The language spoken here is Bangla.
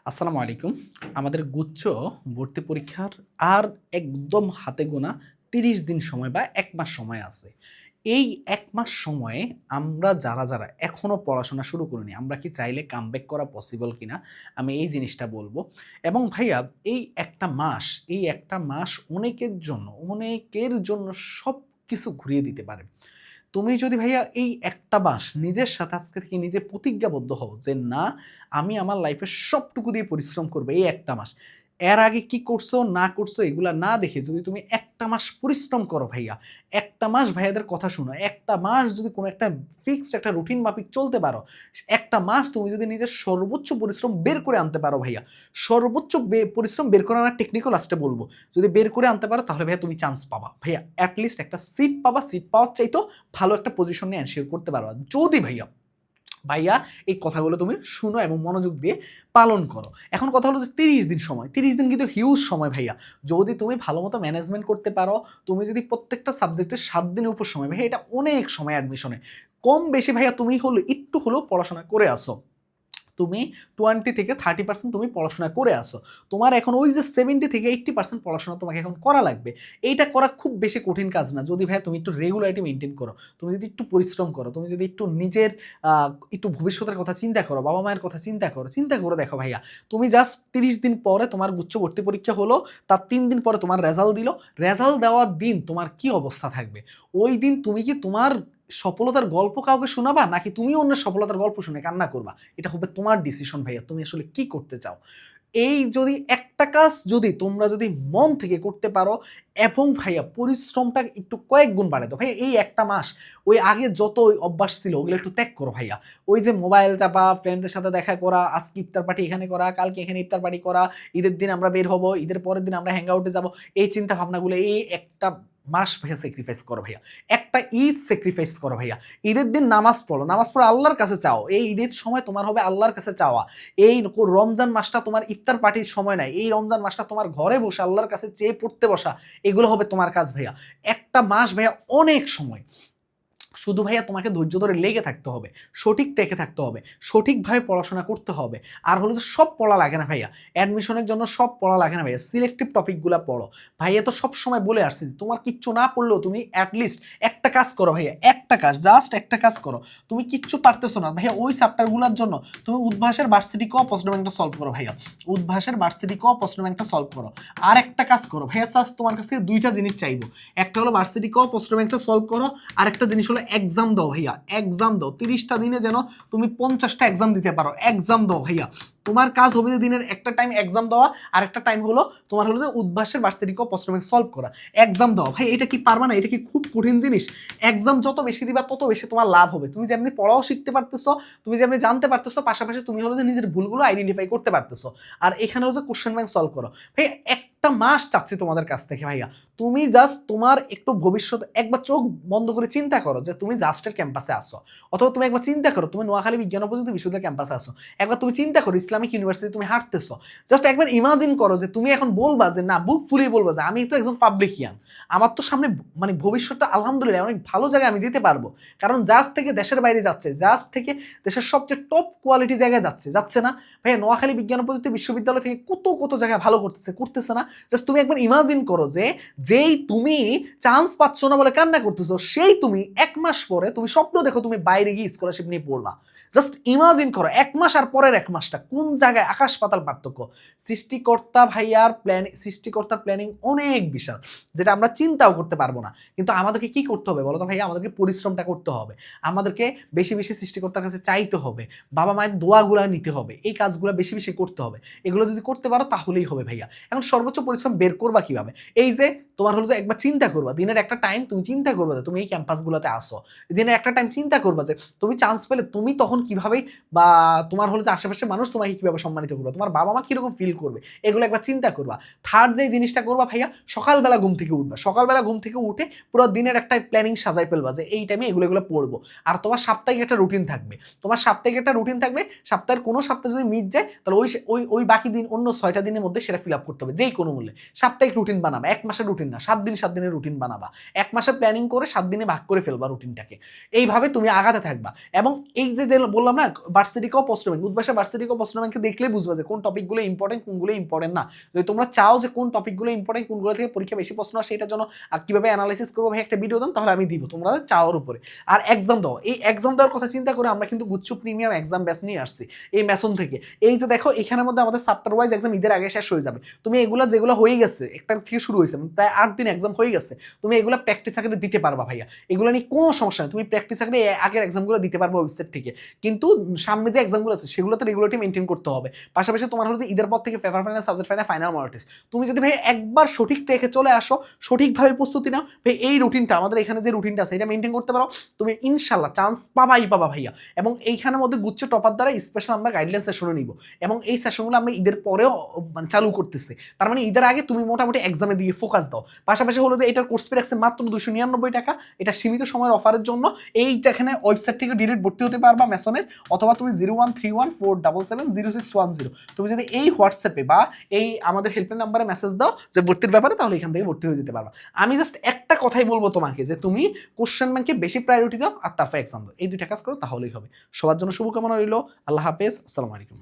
আসসালামু আলাইকুম। আমাদের গুচ্ছ ভর্তি পরীক্ষার আর একদম হাতে গোনা ৩০ দিন সময় বা ১ মাস সময় আছে। এই ১ মাস সময়ে আমরা যারা এখনো পড়াশোনা শুরু করিনি, আমরা কি চাইলে কামব্যাক করা পসিবল কিনা? আমি এই জিনিসটা বলব। এবং ভাইয়া এই একটা মাস অনেকের জন্য সবকিছু ঘুরিয়ে দিতে পারে। তুমি যদি ভাইয়া এই একটা মাস নিজের সাথে আজকে থেকে নিজে প্রতিজ্ঞাবদ্ধ হও যে না, আমি আমার লাইফের সবটুকু দিয়ে পরিশ্রম করবো এই একটা মাস। এর আগে কি করছো না করছো এগুলা না দেখে যদি তুমি একটা মাস পরিশ্রম করো ভাইয়া, একটা মাস ভাইয়াদের কথা শুনো, একটা মাস যদি কোনো একটা ফিক্সড একটা রুটিন মাফিক চলতে পারো, একটা মাস তুমি যদি নিজের সর্বোচ্চ পরিশ্রম বের করে আনতে পারো ভাইয়া, সর্বোচ্চ পরিশ্রম বের করে আনার টেকনিকও লাস্টে বলবো, যদি বের করে আনতে পারো তাহলে ভাইয়া তুমি চান্স পাবা ভাইয়া, অ্যাটলিস্ট একটা সিট পাবা, সিট পাওয়ার চাইতো ভালো একটা পজিশন নিয়ে এনশিওর করতে পারবা যদি ভাইয়া ভাইয়া এই কথাগুলো তুমি শুনো এবং মনোযোগ দিয়ে পালন করো। এখন কথা হলো যে ৩০ দিন সময়, ৩০ দিন কিন্তু হিউজ সময় ভাইয়া। যদি তুমি ভালো মতো ম্যানেজমেন্ট করতে পারো, তুমি যদি প্রত্যেকটা সাবজেক্টের ৭ দিনের উপর সময় ভাইয়া, এটা অনেক সময় অ্যাডমিশনে। কম বেশি ভাইয়া তুমি হলো একটু হলেও পড়াশোনা করে আসো, তুমি 20 থেকে 30% তুমি পড়াশোনা করে আসো, তোমার এখন ওই যে 70 থেকে 80% পড়াশোনা তোমাকে এখন করা লাগবে। এইটা করা খুব বেশি কঠিন কাজ না যদি ভাইয়া তুমি একটু রেগুলারিটি মেনটেন করো, তুমি যদি একটু পরিশ্রম করো, তুমি যদি একটু নিজের একটু ভবিষ্যতের কথা চিন্তা করো, বাবা মায়ের কথা চিন্তা করো, চিন্তা করে দেখো ভাইয়া, তুমি জাস্ট 30 দিন পরে তোমার গুচ্ছ ভর্তি পরীক্ষা হলো, তার 3 দিন পরে তোমার রেজাল্ট দিল, রেজাল্ট দেওয়ার দিন তোমার কি অবস্থা থাকবে? ওই দিন তুমি কি তোমার সফলতার গল্প কাউকে শোনাবা, নাকি তুমি অন্যের সফলতার গল্প শুনে কান্না করবা? এটা হবে তোমার ডিসিশন ভাইয়া, তুমি আসলে কি করতে চাও। এই যদি একটা কাজ যদি তোমরা যদি মন থেকে করতে পারো এবং ভাইয়া পরিশ্রমটা একটু কয়েক গুণ বাড়ায় দাও ভাইয়া, এই একটা মাস ওই আগে যত ওই অভ্যাস ছিল ওগুলো একটু ত্যাগ করো ভাইয়া। ওই যে মোবাইল চাপা, ফ্রেন্ডদের সাথে দেখা করা, আজকে ইফতার পার্টি এখানে করা, কালকে এখানে ইফতার পার্টি করা, ঈদের দিন আমরা বের হবো, ঈদের পরের দিন আমরা হ্যাং আউটে যাবো, এই চিন্তা ভাবনাগুলো এই একটা মাস ভাইয়া স্যাক্রিফাইস করো ভাইয়া। একটা ঈদ স্যাক্রিফাইস করো ভাইয়া। ঈদের দিন নামাজ পড়ো, নামাজ পড়ে আল্লাহর কাছে চাও, এই ঈদের সময় তোমার হবে আল্লাহর কাছে চাওয়া। এই রমজান মাসটা তোমার ইফতার পার্টির সময় নাই, এই রমজান মাসটা তোমার ঘরে বসে আল্লাহর কাছে চেয়ে পড়তে বসা, এগুলো হবে তোমার কাজ ভাইয়া। একটা মাস ভাইয়া অনেক সময়, শুধু ভাইয়া তোমাকে ধৈর্য ধরে লেগে থাকতে হবে, সঠিক টেকে থাকতে হবে, সঠিকভাবে পড়াশোনা করতে হবে। আর হলো যে সব পড়া লাগে না ভাইয়া, অ্যাডমিশনের জন্য সব পড়া লাগে না ভাইয়া, সিলেক্টিভ টপিকগুলো পড়ো ভাইয়া। তো সব সময় বলে আসছি তোমার কিচ্ছু না পড়লেও তুমি অ্যাটলিস্ট একটা কাজ করো ভাইয়া, একটা কাজ, জাস্ট একটা কাজ করো। তুমি কিচ্ছু পারতেছো না ভাইয়া, ওই চ্যাপ্টারগুলোর জন্য তুমি উদ্ভাসের ভার্সিটি ক প্রশ্ন ব্যাংকটা সলভ করো ভাইয়া, উদ্ভাসের ভার্সিটি ক প্রশ্ন ব্যাংকটা সলভ করো। আর একটা কাজ করো ভাইয়া, জাস্ট তোমার কাছ থেকে দুইটা জিনিস চাইবো, একটা হলো ভার্সিটি ক প্রশ্ন ব্যাংকটা সলভ করো, আর একটা জিনিস হলো এক্সাম দাও ভাইয়া, এক্সাম দাও। 30টা দিনে যেন তুমি 50টা এক্সাম দিতে পারো, এক্সাম দাও ভাইয়া। তোমার কাজ হবে যে দিনের একটা টাইম এক্সাম দেওয়া, আর একটা টাইম হলো তোমার হলো যে উদ্ভাসের ভার্সিটি ক প্রশ্ন ব্যাংক সলভ করা। এক্সাম দাও ভাই, এটা কি পারবা না? এটা কি খুব কঠিন জিনিস? এক্সাম যত বেশি দিবা তত বেশি তোমার লাভ হবে। তুমি যেমনি পড়াও শিখতে পারতেছো, তুমি যেমনি জানতে পারতেছো, পাশাপাশি তুমি হলো যে নিজের ভুলগুলো আইডেন্টিফাই করতে পারতেছো। আর এখানে হলো যে কোশ্চেন ব্যাংক সলভ করো ভাই। একটা মাস চাচ্ছি তোমাদের কাছ থেকে ভাইয়া, তুমি জাস্ট তোমার একটু ভবিষ্যৎ একবার চোখ বন্ধ করে চিন্তা করো যে তুমি জাস্টের ক্যাম্পাসে আসো, অথবা তুমি একবার চিন্তা করো তুমি নোয়াখালী বিজ্ঞান ও প্রযুক্তি বিশ্ববিদ্যালয়ের ক্যাম্পাসে আসো, একবার তুমি চিন্তা করো ইসলামিক ইউনিভার্সিটি তুমি হাঁটতেছো। জাস্ট একবার ইমাজিন করো যে তুমি এখন বলবা যে না, বুক ফুলিয়ে বলবা যে আমি তো একজন পাবলিকিয়ান, আমার তো সামনে মানে ভবিষ্যৎটা আলহামদুলিল্লাহ অনেক ভালো জায়গায় আমি যেতে পারবো, কারণ জাস্ট থেকে দেশের বাইরে যাচ্ছে, জাস্ট থেকে দেশের সবচেয়ে টপ কোয়ালিটি জায়গায় যাচ্ছে, যাচ্ছে না ভাইয়া? নোয়াখালী বিজ্ঞান ও প্রযুক্তি বিশ্ববিদ্যালয় থেকে কত কত জায়গায় ভালো করতেছে, করতেছে না? জাস্ট তুমি একবার ইমাজিন করো যে যেই তুমি চান্স পাচ্ছ না বলে কান্না করতেছো, সেই তুমি 1 মাস পরে তুমি স্বপ্ন দেখো তুমি বাইরে গিয়ে স্কলারশিপ নিয়ে পড়বা। জাস্ট ইমাজিন করো 1 মাস আর পরের 1 মাসটা কোন জায়গায় আকাশ পাতাল পার্থক্য। সৃষ্টিকর্তার প্ল্যানিং অনেক বিশাল, যেটা আমরা চিন্তাও করতে পারবো না। কিন্তু আমাদেরকে কি করতে হবে বলো তো ভাইয়া? আমাদেরকে পরিশ্রমটা করতে হবে, আমাদেরকে বেশি বেশি সৃষ্টিকর্তার কাছে চাইতে হবে, বাবা মায়ের দোয়াগুলা নিতে হবে, এই কাজগুলো বেশি বেশি করতে হবে। এগুলো যদি করতে পারো তাহলেই হবে ভাইয়া। এখন সর্বোচ্চ পরিশ্রম বের করবা কিভাবে? এই যে তোমার হলো যে একবার চিন্তা করবা, দিনের একটা টাইম তুমি চিন্তা করবা যে তুমি এই ক্যাম্পাসগুলোতে আসো, দিনের একটা টাইম চিন্তা করবা যে তুমি চান্স পেলে তুমি তখন কিভাবে, বা তোমার হলো যে আশেপাশের মানুষ তোমাকে কিভাবে সম্মানিত করবে, তোমার বাবা মা কিরকম ফিল করবে, এগুলো একবার চিন্তা করবা। থার্ড যে জিনিসটা করবা ভাইয়া, সকালবেলা ঘুম থেকে উঠবা, সকালবেলা ঘুম থেকে উঠে পুরো দিনের একটা প্ল্যানিং সাজাই ফেলবা যে এই টাইমে এগুলো এগুলো পড়বো। আর তোমার সাপ্তাহিক একটা রুটিন থাকবে, সপ্তাহের কোনো সপ্তাহে যদি মিস যায় তাহলে ওই ওই ওই বাকি দিন অন্য 6টা দিনের মধ্যে সেটা ফিল আপ করতে হবে যেই কোনো বিনামূল্যে। সাপ্তাহিক রুটিন বানাবা, 1 মাসের রুটিন না, 7 দিন 7 দিনের রুটিন বানাবা। 1 মাসে প্ল্যানিং করে 7 দিনে ভাগ করে ফেলবা রুটিনটাকে। এইভাবে তুমি আগাতে থাকবা। এবং এই যে বললাম না ভার্সিটি কও প্রশ্ন ব্যাংক, উদ্ভাসা ভার্সিটি কও প্রশ্ন ব্যাংকে দেখলেই বুঝবা যে কোন টপিকগুলো ইম্পর্টেন্ট, কোনগুলো ইম্পর্টেন্ট না। যদি তোমরা চাও যে কোন টপিকগুলো ইম্পর্টেন্ট, কোনগুলো থেকে পরীক্ষা বেশি প্রশ্ন আসে, এটার জন্য কিভাবে অ্যানালাইসিস করবো ভাই একটা ভিডিও দাও, তাহলে আমি দিব তোমরা চাওয়ার উপরে। আর এক্সাম দাও, এই এক্সাম দেওয়ার কথা চিন্তা করে আমরা কিন্তু গুচ্ছ প্রিমিয়াম এক্সাম ব্যাচ নিয়ে আসছি এই ম্যাসন থেকে। এই যে দেখো এখানের মধ্যে আমাদের চ্যাপ্টার ওয়াইজ এক্সাম ঈদের আগে শেষ হয়ে যাবে। তুমি এগুলা যেগুলো হয়ে গেছে, একটা থেকে শুরু হয়েছে, প্রায় 8 দিন এক্সাম হয়ে গেছে, তুমি এগুলা প্র্যাকটিস আকারে দিতে পারবা ভাইয়া। এগুলো নিয়ে কোনো সমস্যা নেই, তুমি প্র্যাকটিস আকারে আগের এক্সামগুলো দিতে পারবা ওয়েবসাইট থেকে। কিন্তু সামনে যে এক্সামগুলো আছে সেগুলোতে রেগুলারিটি মেনটেন করতে হবে। পাশাপাশি তোমার হচ্ছে ঈদের পর থেকে paper final, subject final, final model test. তুমি যদি ভাই একবার সঠিক ট্র্যাকে চলে আসো, সঠিকভাবে প্রস্তুতি নাও ভাই, এই রুটিনটা আমাদের এখানে যে রুটিনটা আছে এটা মেনটেন করতে পারো, তুমি ইনশাল্লাহ চান্স পাবা ভাইয়া। এবং এইখানের মধ্যে গুচ্ছ টপার দ্বারা স্পেশাল আমরা গাইডলাইন সেশনে নিব, এবং এই সেশনগুলো আমরা ঈদের পরেও মানে চালু করতেছি। তার মানে ঈদের আগে তুমি মোটামুটি এক্সামের দিকে ফোকাস দাও। পাশাপাশি হলো যে এটার কোর্স ফি রাখছে মাত্র 299 টাকা, এটা সীমিত সময়ের অফারের জন্য। এইটা এখানে ওয়েবসাইট থেকে ডিরেক্ট ভর্তি হতে পারবা ম্যাসনের, অথবা তুমি 013147700610, তুমি যদি এই হোয়াটসঅ্যাপে বা এই আমাদের হেল্পলাইন নাম্বারে মেসেজ দাও যে ভর্তির ব্যাপারে, তাহলে এখান থেকে ভর্তি হয়ে যেতে পারবা। আমি জাস্ট একটা কথাই বলবো তোমাকে যে তুমি কোশ্চেন ব্যাংকে বেশি প্রায়োরিটি দাও আর তারপর এক্সাম দাও, এই দুইটা কাজ করো তাহলেই হবে। সবার জন্য শুভকামনা রইল। আল্লাহ হাফেজ, আসসালামু আলাইকুম।